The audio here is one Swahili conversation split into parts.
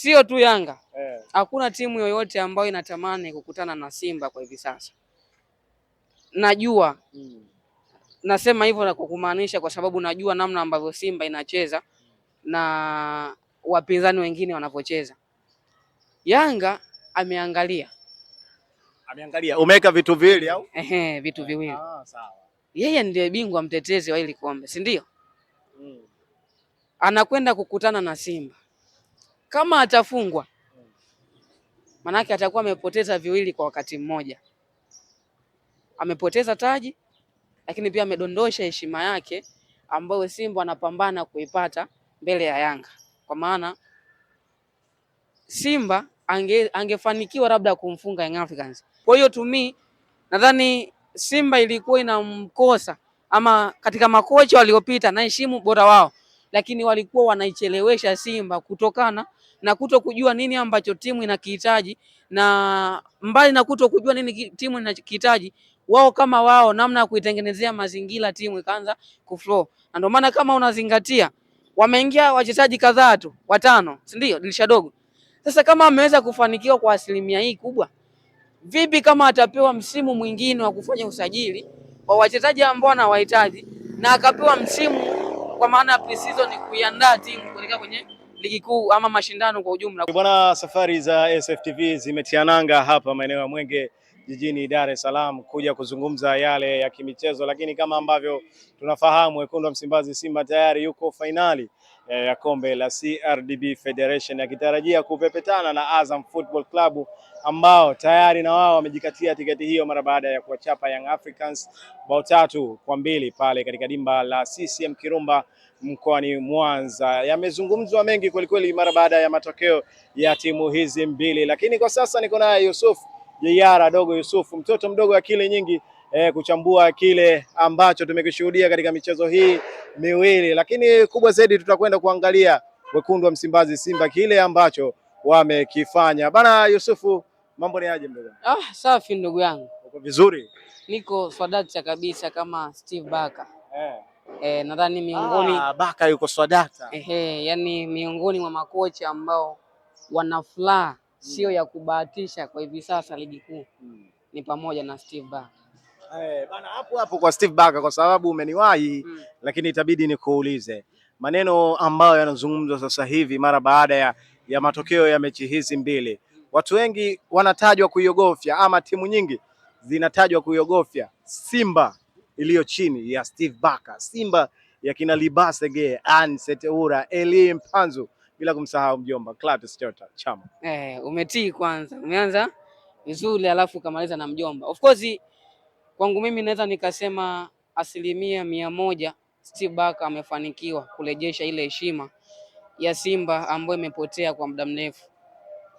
sio tu Yanga. Hakuna timu yoyote ambayo inatamani kukutana na Simba kwa hivi sasa. Najua nasema hivyo na kumaanisha kwa sababu najua namna ambavyo Simba inacheza na wapinzani wengine wanavyocheza. Yanga ameangalia. Umeweka vitu viwili au? Vitu viwili. Sawa. Yeye ndiye bingwa mtetezi wa hili kombe, si ndio? Anakwenda kukutana na Simba. Kama atafungwa, manake atakuwa amepoteza viwili kwa wakati mmoja. Amepoteza taji, lakini pia amedondosha heshima yake ambayo Simba anapambana kuipata mbele ya Yanga. Kwa maana Simba angefanikiwa labda kumfunga Young Africans. Kwa hiyo to me nadhani Simba ilikuwa inamkosa, ama katika makocha waliopita na heshimu bora wao, lakini walikuwa wanaichelewesha Simba kutokana na kujua nini ambacho timu inakihitaji, na mbali na kujua nini timu inakihitaji, wao kama wao namna ya kuitengenezea mazingira timu ikaanza kuflow. Na ndio maana kama unazingatia wameingia wachezaji kadhaa tu, 5, si ndio? Dirisha dogo. Sasa kama ameweza kufanikiwa kwa asilimia hii kubwa, vipi kama atapewa msimu mwingine wa kufanya usajili wa wachezaji ambao anawahitaji na akapewa msimu kwa maana ya pre-season kuiandaa timu kuelekea kwenye ligi kuu ama mashindano kwa ujumla. Bwana, safari za SFTV zimetiananga hapa maeneo ya Mwenge jijini Dar es Salaam kuja kuzungumza yale ya kimichezo, lakini kama ambavyo tunafahamu wekundu wa Msimbazi Simba tayari yuko fainali ya kombe la CRDB Federation akitarajia kupepetana na Azam Football Club ambao tayari na wao wamejikatia tiketi hiyo mara baada ya kuwachapa Young Africans bao 3-2 pale katika dimba la CCM Kirumba mkoani Mwanza. Yamezungumzwa mengi kwelikweli mara baada ya matokeo ya timu hizi mbili, lakini kwa sasa niko naye Yusuf Jeyara, dogo Yusuf, mtoto mdogo akili nyingi, kuchambua kile ambacho tumekishuhudia katika michezo hii miwili, lakini kubwa zaidi tutakwenda kuangalia wekundu wa Msimbazi Simba kile ambacho wamekifanya. Bana Yusufu, mambo ni aje mdogo? Safi ndugu yangu. Uko vizuri? Niko swadakta kabisa kama Steve Baka. Nadhani miongoni Baka yuko swadakta. Yani miongoni mwa makocha ambao wana furaha sio ya kubahatisha kwa hivi sasa ligi kuu ni pamoja na Steve Baka. Bana hapo kwa Steve Baka kwa sababu umeniwahi lakini itabidi nikuulize maneno ambayo yanazungumzwa sasa hivi mara baada ya matokeo ya mechi hizi mbili. Watu wengi wanatajwa kuiogofya ama timu nyingi zinatajwa kuiogofya Simba iliyo chini ya Steve Baka, Simba ya kina Libasege, Anseteura, Eli Mpanzu, bila kumsahau mjomba Clatous Chama. Umetii kwanza. Umeanza vizuri alafu kamaliza na mjomba. Of course kwangu mimi naweza nikasema 100% Steve Baka amefanikiwa kurejesha ile heshima ya Simba ambayo imepotea kwa muda mrefu.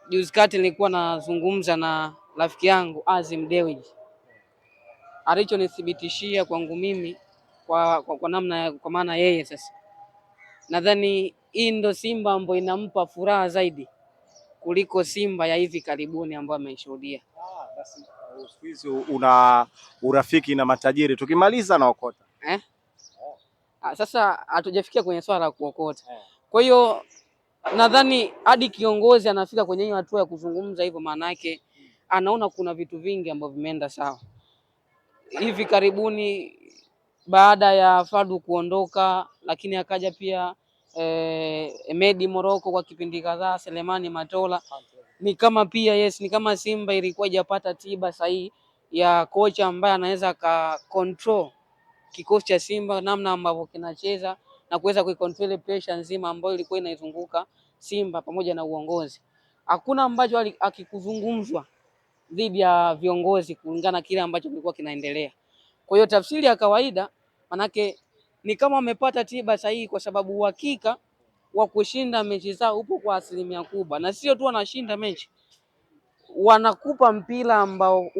Juzi kati nilikuwa nazungumza na rafiki yangu Azim Dewji. Alichonithibitishia kwangu mimi kwa namna, kwa maana yeye sasa nadhani hii ndo Simba ambayo inampa furaha zaidi kuliko Simba ya hivi karibuni ambayo ameishuhudia. Basi siku hizi una urafiki na matajiri, tukimaliza na okota. Sasa hatujafikia kwenye swala la kuokota. Kwa hiyo nadhani hadi kiongozi anafika kwenye hiyo hatua ya kuzungumza hivyo, maana yake anaona kuna vitu vingi ambavyo vimeenda sawa. Hivi karibuni baada ya Fadu kuondoka, lakini akaja pia Medi Morocco kwa kipindi kadhaa, Selemani Matola, ni kama pia ni kama Simba ilikuwa hajapata tiba sahihi ya kocha ambaye anaweza ka control kikosi cha Simba namna ambavyo kinacheza na kuweza kuicontrol pressure nzima ambayo ilikuwa inaizunguka Simba pamoja na uongozi. Hakuna ambacho akikuzungumzwa dhidi ya viongozi kulingana kile ambacho kilikuwa kinaendelea. Kwa hiyo tafsiri ya kawaida manake ni kama wamepata tiba sahihi, kwa sababu uhakika wa kushinda mechi zao upo kwa asilimia kubwa, na sio tu wanashinda mechi, wanakupa mpira ambao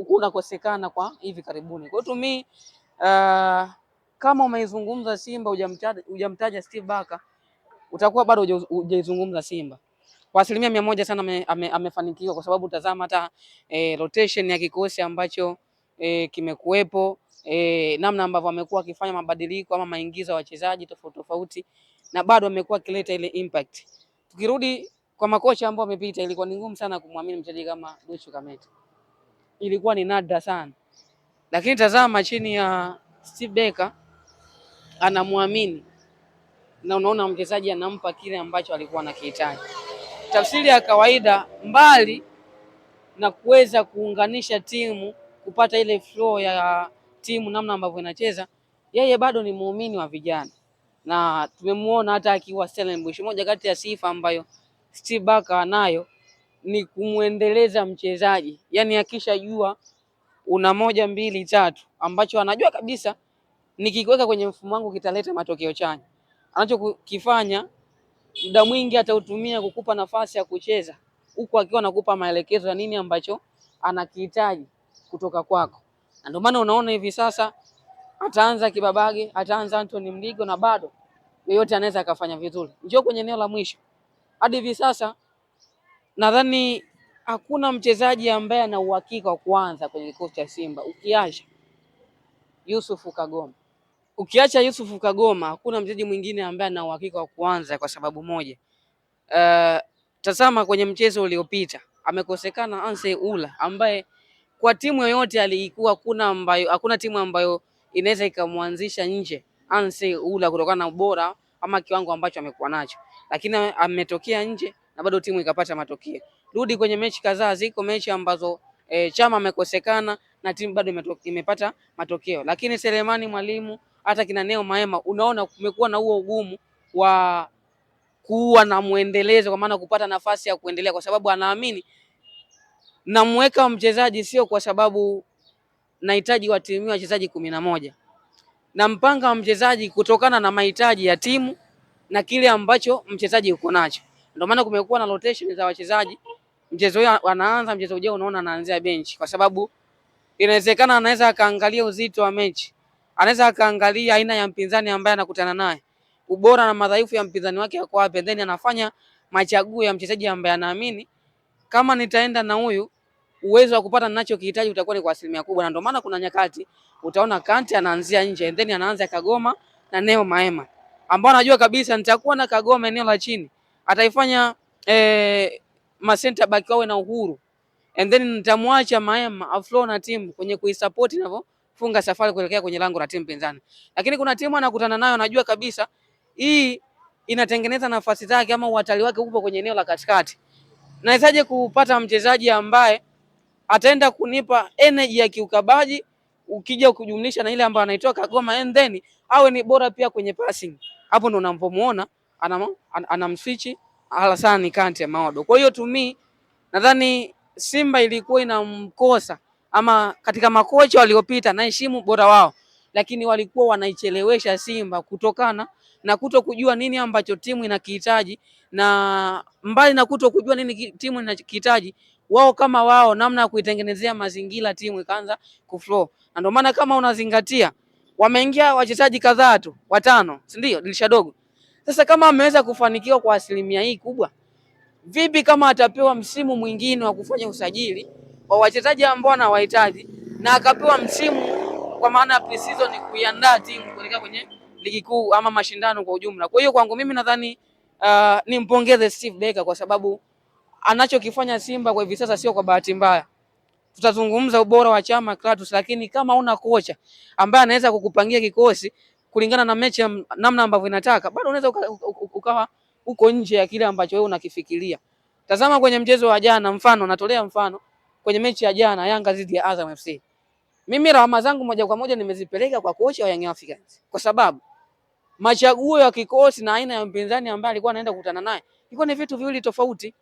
unakosekana kwa hivi karibuni. Kwa hiyo mimi kama umeizungumza Simba hujamtaja Steve Baka, utakuwa bado hujaizungumza Simba. Kwa asilimia 100 sana amefanikiwa, kwa sababu tazama hata rotation ya kikosi ambacho kimekuwepo, namna ambavyo amekuwa akifanya mabadiliko ama maingizo ya wachezaji tofauti tofauti, na bado amekuwa akileta ile impact. Tukirudi kwa makocha ambao wamepita ilikuwa ni ngumu sana kumwamini mchezaji kama Duchu Kameta, ilikuwa ni nadra sana, lakini tazama chini ya Steve Barker anamwamini na unaona mchezaji anampa kile ambacho alikuwa anakihitaji. Tafsiri ya kawaida, mbali na kuweza kuunganisha timu kupata ile flow ya timu namna ambavyo inacheza, yeye bado ni muumini wa vijana, na tumemuona hata akiwa Stellenbosch. Moja kati ya sifa ambayo Steve Barker anayo ni kumuendeleza mchezaji, yani akishajua una 1 2 3 ambacho anajua kabisa nikiweka kwenye mfumo wangu kitaleta matokeo chanya, anachokifanya muda mwingi atautumia kukupa nafasi ya kucheza, huku akiwa anakupa maelekezo ya nini ambacho anakihitaji kutoka kwako. Na ndio maana unaona hivi sasa ataanza Kibabage, ataanza Anthony Mligo, na bado yeyote anaweza akafanya vizuri. Njoo kwenye eneo la mwisho, hadi hivi sasa nadhani hakuna mchezaji ambaye ana uhakika wa kuanza kwenye kikosi cha Simba ukiacha Yusuf Kagoma. Ukiacha Yusuf Kagoma hakuna mchezaji mwingine ambaye ana uhakika wa kuanza kwa sababu moja. Tazama kwenye mchezo uliopita amekosekana Anse Ula ambaye kwa timu yoyote alikuwa hakuna timu ambayo inaweza ikamwanzisha nje Anse Ula kutokana na ubora ama kiwango ambacho amekuwa nacho, lakini ametokea nje na bado timu ikapata matokeo. Rudi kwenye mechi kadhaa, ziko mechi ambazo Chama amekosekana na timu bado imepata matokeo, lakini Selemani Mwalimu hata kina Neo Maema unaona kumekuwa na huo ugumu wa kuwa na muendelezo, kwa maana kupata nafasi ya kuendelea, kwa sababu anaamini namweka mchezaji sio kwa sababu nahitaji wa timu wachezaji 11, na mpanga wa mchezaji kutokana na mahitaji ya timu na kile ambacho mchezaji uko nacho. Ndio maana kumekuwa na rotation za wachezaji, mchezo huo anaanza, mchezo ujao unaona anaanzia bench, kwa sababu inawezekana anaweza akaangalia uzito wa mechi, anaweza akaangalia aina ya mpinzani ambaye anakutana naye, ubora na madhaifu ya mpinzani wake yako wapi, then anafanya machaguo ya mchezaji ambaye anaamini kama nitaenda na huyu uwezo wa kupata ninachokihitaji utakuwa ni kwa asilimia kubwa. Na ndio maana kuna nyakati utaona Kante anaanzia nje, then anaanza Kagoma na Neo Maema, ambao anajua kabisa nitakuwa na Kagoma eneo la chini, ataifanya ma center back wawe na uhuru, and then nitamwacha Maema aflow na timu kwenye kuisupport inavyofunga safari kuelekea kwenye lango la timu pinzani. Lakini kuna timu anakutana nayo, anajua kabisa hii inatengeneza nafasi zake ama uhatari wake upo kwenye eneo la katikati. Nawezaje kupata mchezaji ambaye ataenda kunipa energy ya kiukabaji ukija kujumlisha na ile ambayo anaitoa Kagoma, and then awe ni bora pia kwenye passing. Hapo ndo unapomuona anamswitch Alassane Kante Maodo. Kwa hiyo to me nadhani Simba ilikuwa inamkosa, ama katika makocha waliopita naheshimu bora wao, lakini walikuwa wanaichelewesha Simba kutokana na kuto kujua nini ambacho timu inakihitaji, na mbali na kuto kujua nini timu inakihitaji, wao kama wao namna ya kuitengenezea mazingira timu ikaanza kuflow. Na ndio maana kama unazingatia wameingia wachezaji kadhaa tu 5, si ndio, dirisha dogo. Sasa kama ameweza kufanikiwa kwa asilimia hii kubwa, vipi kama atapewa msimu mwingine wa kufanya usajili wa wachezaji ambao anawahitaji na akapewa msimu kwa maana ya pre-season kuiandaa timu kuelekea kwenye ligi kuu ama mashindano kwa ujumla. Kwa hiyo kwangu mimi nadhani nimpongeze Steve Barker kwa sababu anachokifanya Simba kwa hivi sasa sio kwa bahati mbaya. Tutazungumza ubora wa Chama Kratos, lakini kama una kocha ambaye anaweza kukupangia kikosi kulingana na mechi namna ambavyo inataka, bado unaweza ukawa uko nje ya kile ambacho wewe unakifikiria. Tazama kwenye mchezo wa jana, natolea mfano kwenye mechi ya jana Yanga dhidi ya Azam FC. Mimi rahama zangu moja kwa moja nimezipeleka kwa kocha wa Young Africans, kwa sababu machaguo ya kikosi na aina ya mpinzani ambaye alikuwa anaenda kukutana naye ilikuwa ni vitu viwili tofauti.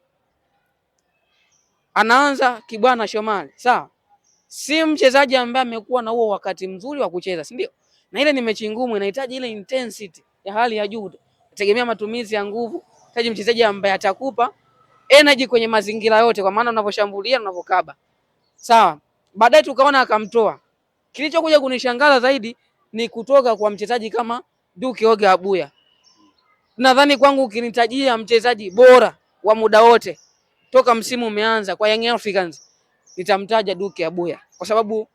Anaanza Kibwana Shomari, sawa, si mchezaji ambaye amekuwa na huo wakati mzuri wa kucheza, si ndio? Na ile ni mechi ngumu, inahitaji ile intensity ya hali ya juu, tegemea matumizi ya nguvu, inahitaji mchezaji ambaye atakupa energy kwenye mazingira yote, kwa maana unaposhambulia na unapokaba, sawa. Baadaye tukaona akamtoa. Kilichokuja kunishangaza zaidi ni kutoka kwa mchezaji kama Duke Oga Abuya. Nadhani kwangu ukinitajia mchezaji bora wa muda wote toka msimu umeanza kwa Young Africans, nitamtaja Duke Abuya, kwa sababu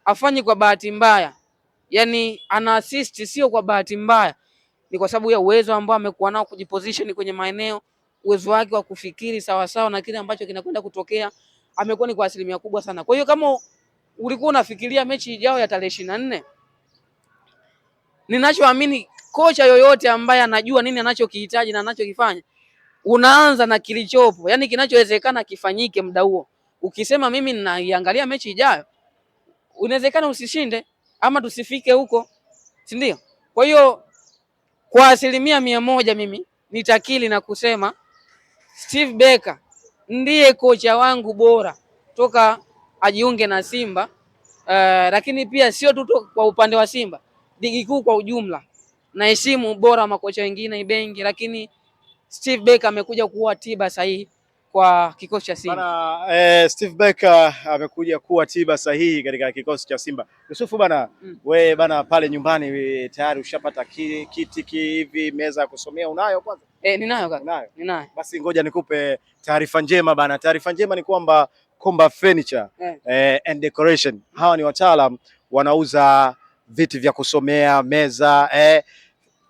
afanyi kwa bahati mbaya, yani ana assist sio kwa bahati mbaya, ni kwa sababu ya uwezo ambao amekuwa nao kujiposition kwenye maeneo, uwezo wake wa kufikiri sawa sawa na kile ambacho kinakwenda kutokea amekuwa ni kwa asilimia kubwa sana. Kwa hiyo kama ulikuwa unafikiria mechi ijao ya tarehe 24, ninachoamini kocha yoyote ambaye anajua nini anachokihitaji na anachokifanya, unaanza na kilichopo, yani kinachowezekana kifanyike muda huo. Ukisema mimi ninaiangalia mechi ijayo, unawezekana usishinde ama tusifike huko, si ndio? Kwa hiyo kwa asilimia 100 mimi nitakili na kusema Steve Barker ndiye kocha wangu bora toka ajiunge na Simba. Lakini pia sio tu kwa upande wa Simba, ligi kuu kwa ujumla. Naheshimu bora wa makocha wengine Ibenge, lakini Steve Barker amekuja kuwa tiba sahihi kwa kikosi cha Simba. Bana, Steve Barker amekuja kuwa tiba sahihi katika kikosi cha Simba. Yusufu bana, we bana pale nyumbani tayari ushapata kiti hivi, meza ya kusomea unayo kwanza? Ninayo kaka. Ninayo. Basi ngoja nikupe taarifa njema bana. Taarifa njema ni kwamba Komba Furniture and Decoration, hawa ni wataalam, wanauza viti vya kusomea, meza,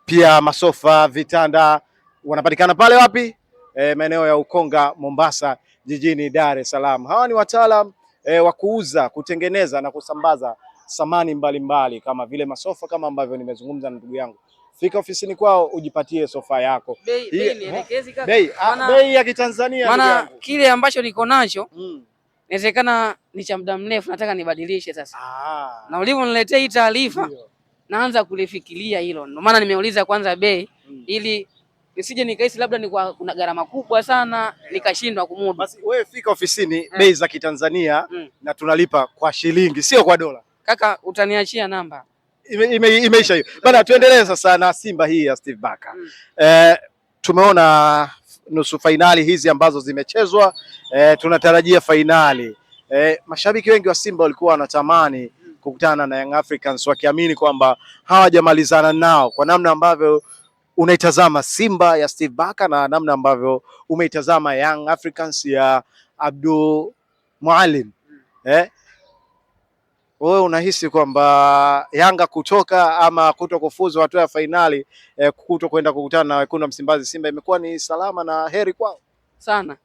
pia masofa, vitanda. Wanapatikana pale wapi? Maeneo ya Ukonga, Mombasa, jijini Dar es Salaam. Hawa ni wataalam wa kuuza, kutengeneza na kusambaza samani mbalimbali kama vile masofa, kama ambavyo nimezungumza na ndugu yangu. Fika ofisini kwao ujipatie sofa yako. Bei ya Kitanzania. Maana kile ambacho niko nacho inawezekana ni cha muda mrefu, nataka nibadilishe sasa. Na ulivyoniletea hii taarifa naanza kulifikiria hilo. Ndio maana nimeuliza kwanza bei ili nisije nikahisi labda ni kuna gharama kubwa sana nikashindwa kumudu. Basi wewe fika ofisini, bei za Kitanzania na tunalipa kwa shilingi, sio kwa dola. Kaka, utaniachia namba. Imeisha hiyo. Bana, tuendelee sasa na Simba hii ya Steve Barker. Tumeona nusu fainali hizi ambazo zimechezwa, tunatarajia fainali. Mashabiki wengi wa Simba walikuwa wanatamani kukutana na Young Africans wakiamini kwamba hawajamalizana nao. Kwa namna ambavyo unaitazama Simba ya Steve Barker na namna ambavyo umeitazama Young Africans ya Abdul Mualim, wewe unahisi kwamba Yanga kutoka ama kuto kufuzu hatua ya fainali, kuto kwenda kukutana na wekundu wa Msimbazi Simba imekuwa ni salama na heri kwao sana?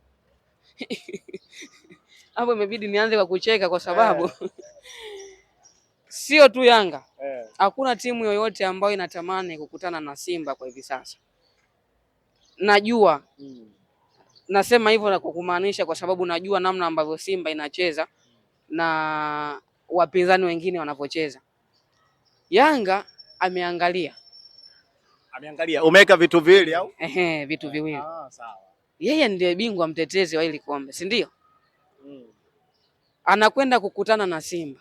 Hapo imebidi nianze kwa kucheka kwa sababu sio tu Yanga, hakuna timu yoyote ambayo inatamani kukutana na Simba kwa hivi sasa. Najua nasema hivyo na kwa kumaanisha, kwa sababu najua namna ambavyo Simba inacheza na wapinzani wengine wanavyocheza. Yanga ameangalia. Umeweka vitu viwili au? Vitu viwili. Sawa. Yeye ndiye bingwa mtetezi wa hili kombe, si ndio? Anakwenda kukutana na Simba.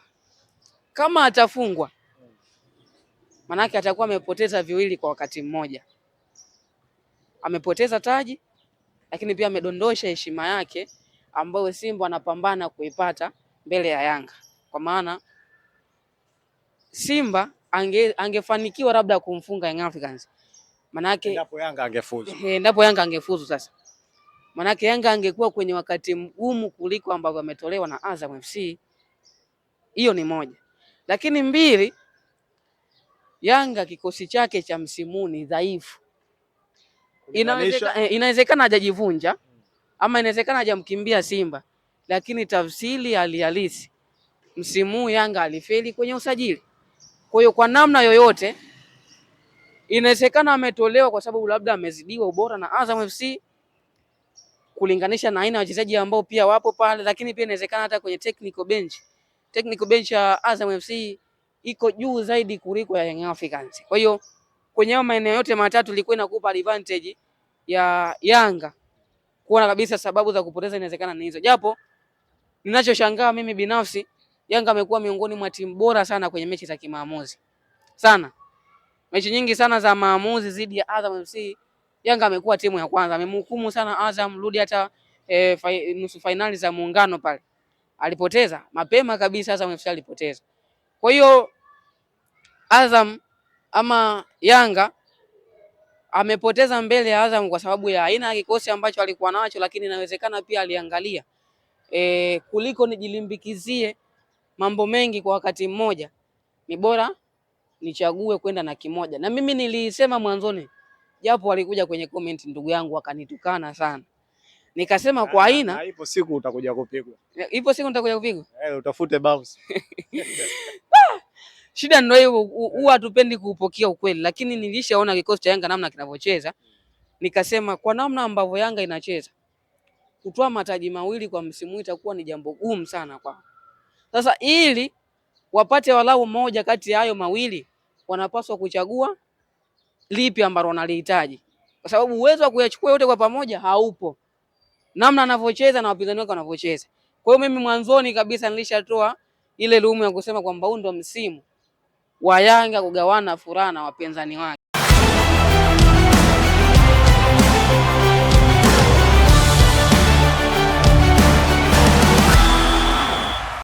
Kama atafungwa, manake atakuwa amepoteza viwili kwa wakati mmoja. Amepoteza taji, lakini pia amedondosha heshima yake ambayo Simba anapambana kuipata mbele ya Yanga. Kwa maana Simba angefanikiwa labda kumfunga Young Africans, manake endapo Yanga angefuzu. Endapo Yanga angefuzu sasa, manake Yanga angekuwa kwenye wakati mgumu kuliko ambavyo ametolewa na Azam FC. Hiyo ni moja. Lakini mbili, Yanga kikosi chake cha msimu ni dhaifu. Inawezekana hajajivunja ama inawezekana hajamkimbia Simba, lakini tafsiri halisi msimu Yanga alifeli kwenye usajili. Kwa hiyo kwa namna yoyote inawezekana ametolewa kwa sababu labda amezidiwa ubora na Azam FC kulinganisha na aina ya wachezaji ambao pia wapo pale, lakini pia inawezekana hata kwenye technical bench ya Azam FC iko juu zaidi kuliko ya Young Africans. Kwa hiyo kwenye hayo maeneo yote matatu ilikuwa inakupa advantage ya Yanga kuona kabisa sababu za kupoteza inawezekana ni hizo. Japo ninachoshangaa mimi binafsi, Yanga amekuwa miongoni mwa timu bora sana kwenye mechi za kimaamuzi. Sana. Mechi nyingi sana za maamuzi dhidi ya Azam FC, Yanga amekuwa timu ya kwanza. Amemhukumu sana Azam, rudi hata nusu finali za Muungano pale. Alipoteza mapema kabisa, Azam FC alipoteza. Kwa hiyo Azam ama Yanga amepoteza mbele ya Azam kwa sababu ya aina ya kikosi ambacho alikuwa nacho, lakini inawezekana pia aliangalia kuliko nijilimbikizie mambo mengi kwa wakati mmoja, ni bora nichague kwenda na kimoja. Na mimi nilisema mwanzoni japo walikuja kwenye comment ndugu yangu wakanitukana sana. Nikasema kwa aina, ipo siku utakuja kupigwa. Ipo siku nitakuja kupigwa. Utafute bounce. Shida ndio hiyo, huwa hatupendi kuupokea ukweli, lakini nilishaona kikosi cha Yanga namna kinavyocheza. Nikasema kwa namna ambavyo Yanga inacheza, kutoa mataji mawili kwa msimu huu itakuwa ni jambo gumu sana kwao. Sasa ili wapate walau moja kati ya hayo mawili, wanapaswa kuchagua lipi ambalo wanalihitaji, kwa sababu uwezo wa kuyachukua yote kwa pamoja haupo, namna anavyocheza na wapinzani wake wanavyocheza. Kwa hiyo mimi mwanzoni kabisa nilishatoa ile lumu ya kusema kwamba huu ndo msimu wa Yanga kugawana furaha na wapinzani wake.